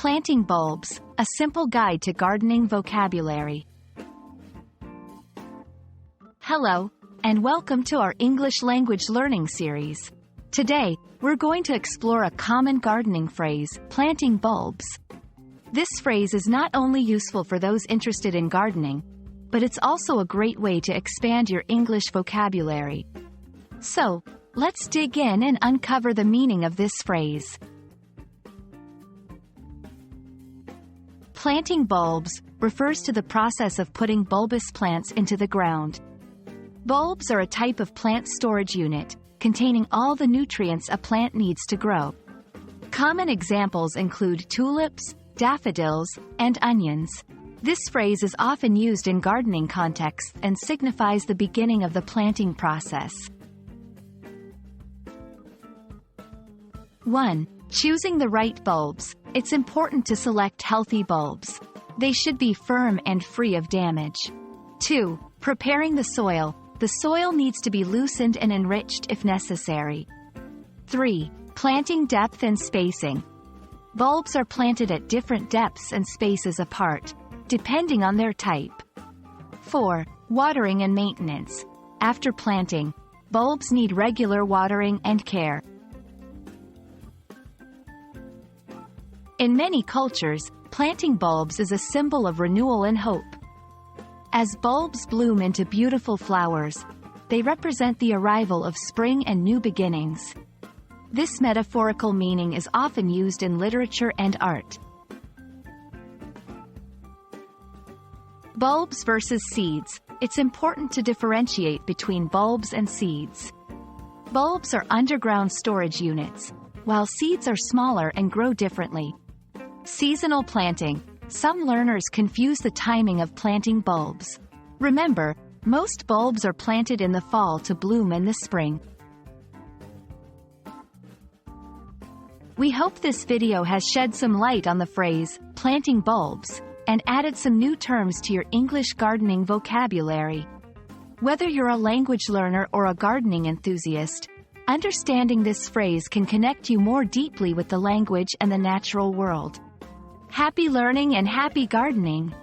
Planting bulbs, a simple guide to gardening vocabulary. Hello, and welcome to our English language learning series. Today, we're going to explore a common gardening phrase, planting bulbs. This phrase is not only useful for those interested in gardening, but it's also a great way to expand your English vocabulary. So, let's dig in and uncover the meaning of this phrase. Planting bulbs refers to the process of putting bulbous plants into the ground. Bulbs are a type of plant storage unit, containing all the nutrients a plant needs to grow. Common examples include tulips, daffodils, and onions. This phrase is often used in gardening contexts and signifies the beginning of the planting process. 1. Choosing the right bulbs. It's important to select healthy bulbs. They should be firm and free of damage. 2. Preparing the soil. The soil needs to be loosened and enriched if necessary. 3. Planting depth and spacing. Bulbs are planted at different depths and spaces apart, depending on their type. 4. Watering and maintenance. After planting, bulbs need regular watering and care. In many cultures, planting bulbs is a symbol of renewal and hope. As bulbs bloom into beautiful flowers, they represent the arrival of spring and new beginnings. This metaphorical meaning is often used in literature and art. Bulbs versus seeds. It's important to differentiate between bulbs and seeds. Bulbs are underground storage units, while seeds are smaller and grow differently. Seasonal planting. Some learners confuse the timing of planting bulbs. Remember, most bulbs are planted in the fall to bloom in the spring. We hope this video has shed some light on the phrase, planting bulbs, and added some new terms to your English gardening vocabulary. Whether you're a language learner or a gardening enthusiast, understanding this phrase can connect you more deeply with the language and the natural world. Happy learning and happy gardening!